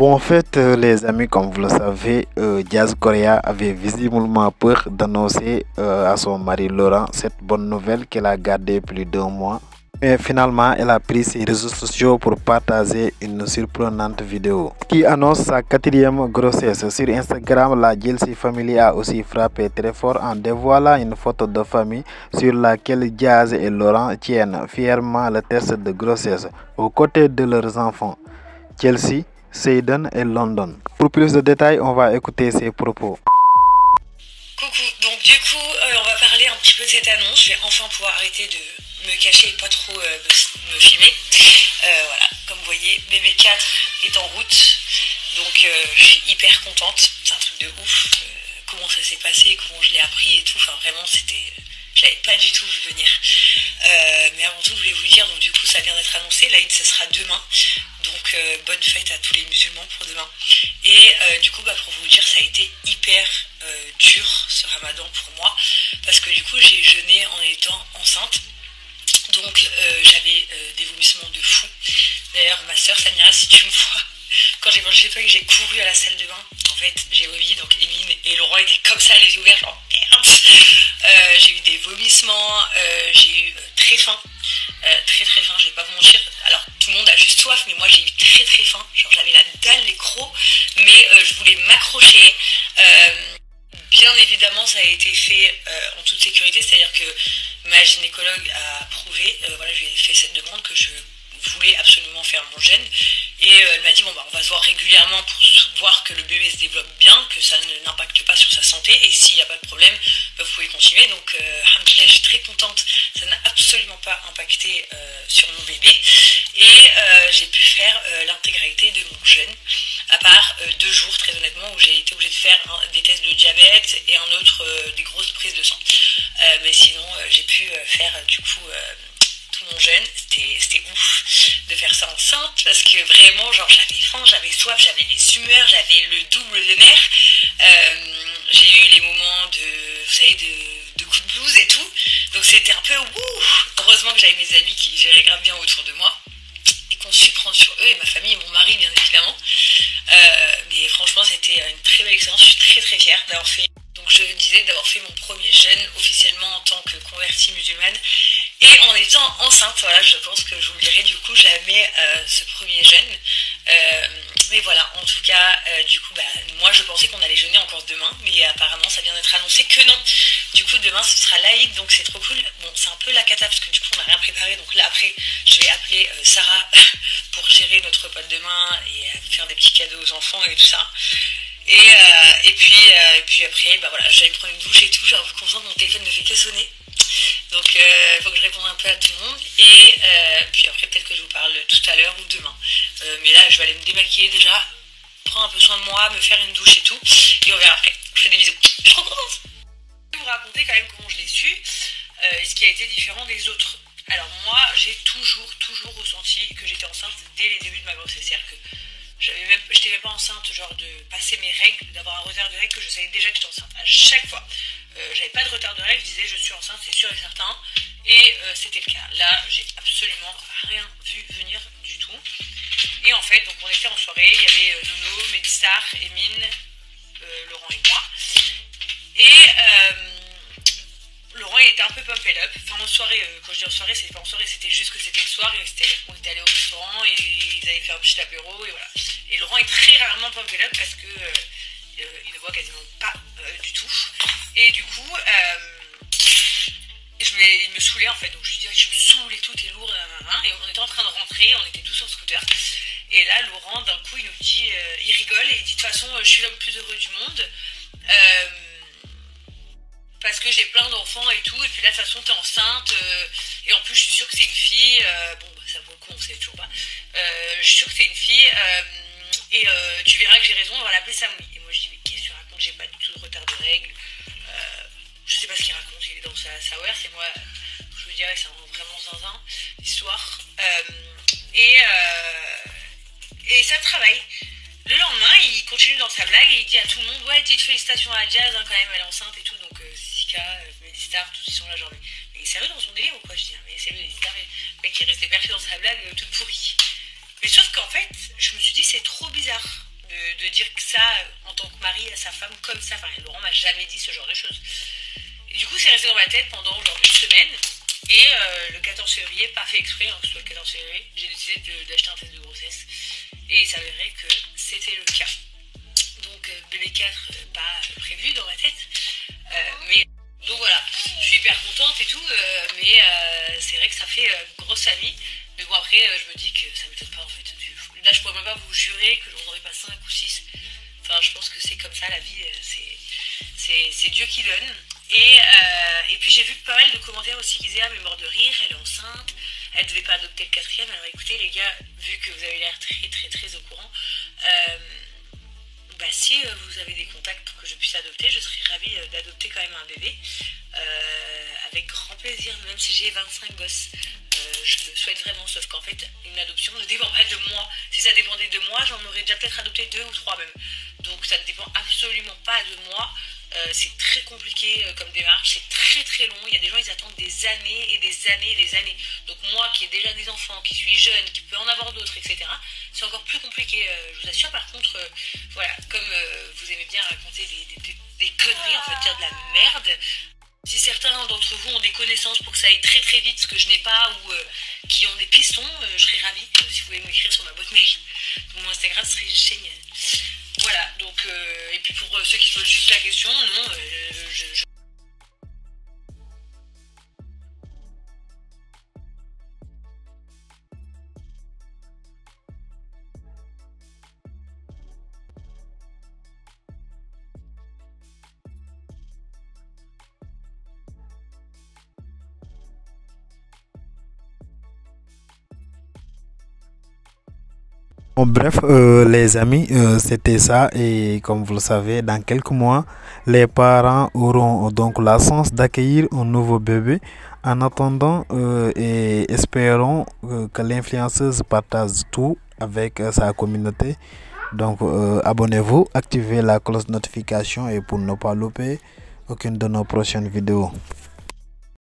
Bon, en fait, les amis, comme vous le savez, Jazz Correa avait visiblement peur d'annoncer à son mari Laurent cette bonne nouvelle qu'elle a gardée plus d'1 mois. Mais finalement, elle a pris ses réseaux sociaux pour partager une surprenante vidéo qui annonce sa quatrième grossesse. Sur Instagram, la Jelsi Family a aussi frappé très fort en dévoilant une photo de famille sur laquelle Jazz et Laurent tiennent fièrement le test de grossesse aux côtés de leurs enfants, Chelsea, Seiden et London. Pour plus de détails, on va écouter ses propos. Coucou, donc du coup on va parler un petit peu de cette annonce. Je vais enfin pouvoir arrêter de me cacher et pas trop me filmer. Voilà, comme vous voyez, bébé 4 est en route. Donc je suis hyper contente, c'est un truc de ouf. Comment ça s'est passé, comment je l'ai appris et tout, enfin vraiment c'était... Je l'avais pas du tout vu venir. Mais avant tout, je voulais vous dire, donc du coup, ça vient d'être annoncé. L'Aïd, ça sera demain. Donc, bonne fête à tous les musulmans pour demain. Et du coup, pour vous dire, ça a été hyper dur ce ramadan pour moi. Parce que du coup, j'ai jeûné en étant enceinte. Donc, j'avais des vomissements de fou. D'ailleurs, ma soeur Samira, si tu me vois, quand j'ai mangé chez toi et que j'ai couru à la salle de bain, en fait, j'ai vomi. Donc, Éline et Laurent étaient comme ça, les yeux ouverts, genre merde. J'ai eu des vomissements, j'ai eu très faim, très faim, je vais pas vous mentir. Alors tout le monde a juste soif, mais moi j'ai eu très faim, genre j'avais la dalle, les crocs, mais je voulais m'accrocher. Bien évidemment, ça a été fait en toute sécurité, c'est-à-dire que ma gynécologue a approuvé, voilà, je lui ai fait cette demande que je voulais absolument faire mon jeûne, et elle m'a dit bon on va se voir régulièrement pour voir que le bébé se développe bien, que ça n'impacte pas sur sa santé, et s'il n'y a pas de problème, vous pouvez continuer. Donc alhamdoulilah, je suis très contente, ça n'a absolument pas impacté sur mon bébé, et j'ai pu faire l'intégralité de mon jeûne, à part 2 jours très honnêtement où j'ai été obligée de faire des tests de diabète et un autre des grosses prises de sang, mais sinon j'ai pu faire du coup mon jeûne. C'était ouf de faire ça enceinte, parce que vraiment genre j'avais faim, j'avais soif, j'avais les humeurs, j'avais le double de nerfs. J'ai eu les moments vous savez, de coups de blues et tout, donc c'était un peu ouf. Heureusement que j'avais mes amis qui géraient grave bien autour de moi et qu'on su prendre sur eux, et ma famille et mon mari bien évidemment. Mais franchement c'était une très belle expérience, je suis très fière d'avoir fait. Donc je disais d'avoir fait mon premier jeûne officiellement en tant que convertie musulmane et en étant enceinte. Voilà, je pense que j'oublierai du coup jamais ce premier jeûne. Mais voilà, en tout cas, du coup, moi je pensais qu'on allait jeûner encore demain, mais apparemment ça vient d'être annoncé que non. Du coup, demain ce sera l'Aïd, donc c'est trop cool. Bon, c'est un peu la cata parce que du coup on n'a rien préparé, donc là après je vais appeler Sarah pour gérer notre repas de demain et faire des petits cadeaux aux enfants et tout ça. Et puis après, voilà, j'allais me prendre une douche et tout, j'ai un peu consciente, mon téléphone ne fait que sonner. Donc il faut que je réponde un peu à tout le monde. Et puis après, peut-être que je vous parle tout à l'heure ou demain. Mais là, je vais aller me démaquiller déjà, prendre un peu soin de moi, me faire une douche et tout. Et on verra après. Je fais des bisous. Je suis trop contente. Je vais vous raconter quand même comment je l'ai su et ce qui a été différent des autres. Alors moi, j'ai toujours ressenti que j'étais enceinte dès les débuts de ma grossesse. C'est-à-dire que je n'étais même pas enceinte, genre de passer mes règles, d'avoir un retard de règles, que je savais déjà que j'étais enceinte. À chaque fois, j'avais pas de retard de règles, je disais je suis enceinte, c'est sûr et certain. Et c'était le cas. Là, j'ai absolument rien vu venir du tout. Et en fait, donc on était en soirée, il y avait Nono, Medistar, Emine, Laurent et moi. Et Laurent il était un peu pump up. Enfin en soirée, quand je dis en soirée, c'était pas en soirée, c'était juste que c'était le soir et on était allé au restaurant et ils avaient fait un petit apéro et voilà. Et Laurent est très rarement pump up parce que il ne voit quasiment pas du tout. Et du coup, il me saoulait en fait, donc je lui disais tu me saoules et tout, t'es lourd, et on était en train de rentrer, on était tous sur scooter. Et là Laurent d'un coup il nous dit, il rigole et il dit de toute façon je suis l'homme le plus heureux du monde. Parce que j'ai plein d'enfants et tout, et puis là de toute façon t'es enceinte, et en plus je suis sûre que c'est une fille, ça vaut le coup, on sait toujours pas, je suis sûre que c'est une fille, et tu verras que j'ai raison, on va l'appeler Samoui. Et moi je dis mais qu'est-ce que tu racontes, j'ai pas du tout de retard de règles, je sais pas ce qu'il raconte, il est dans sa wear, c'est moi, je vous dirais c'est vraiment zinzin, l'histoire, et ça travaille. Le lendemain, il continue dans sa blague et il dit à tout le monde ouais, dites félicitations à Jazz, quand même, elle est enceinte et tout. Donc Sika, Medistar, tous ils sont là, genre mais sérieux dans son délire ou quoi? Je dis mais c'est Medistar, le mec qui est resté perché dans sa blague toute pourrie. Mais sauf qu'en fait, je me suis dit c'est trop bizarre. de dire que ça en tant que mari à sa femme comme ça. Enfin, Laurent m'a jamais dit ce genre de choses. Et du coup, c'est resté dans ma tête pendant genre une semaine. Et le 14 février, pas fait exprès, hein, que ce soit le 14 février, j'ai décidé d'acheter un test de grossesse. Et il s'avérait que c'était le cas. Donc bébé 4, pas prévu dans ma tête. Mais donc voilà, je suis hyper contente et tout. Mais c'est vrai que ça fait grosse famille. Mais bon, après, je me dis que ça m'étonne pas en fait. Là, je pourrais même pas vous jurer que j'en aurais pas 5 ou 6. Enfin, je pense que c'est comme ça la vie. C'est Dieu qui donne. Et puis j'ai vu pas mal de commentaires aussi qui disaient ah mais mort de rire, elle est enceinte, elle devait pas adopter le 4e. Alors écoutez les gars, vu que vous avez l'air très au courant, bah si vous avez des contacts pour que je puisse adopter, je serais ravie d'adopter quand même un bébé, avec grand plaisir, même si j'ai 25 gosses. Je le souhaite vraiment, sauf qu'en fait une adoption ne dépend pas de moi. Si ça dépendait de moi, j'en aurais déjà peut-être adopté 2 ou 3 même. Donc ça ne dépend absolument pas de moi. C'est très compliqué comme démarche, c'est très long. Il y a des gens, ils attendent des années et des années et des années. Donc moi qui ai déjà des enfants, qui suis jeune, qui peut en avoir d'autres, etc., c'est encore plus compliqué. Je vous assure. Par contre, voilà, comme vous aimez bien raconter des conneries, en fait dire de la merde, si certains d'entre vous ont des connaissances pour que ça aille très vite, ce que je n'ai pas, ou qui ont des pistons, je serais ravie si vous pouvez m'écrire sur ma boîte mail. Mon Instagram serait génial. Voilà, donc, et puis pour ceux qui se posent juste la question, non, Bon, bref, les amis, c'était ça. Et comme vous le savez, dans quelques mois, les parents auront donc la chance d'accueillir un nouveau bébé. En attendant, et espérons que l'influenceuse partage tout avec sa communauté. Donc, abonnez-vous, activez la cloche de notification et pour ne pas louper aucune de nos prochaines vidéos.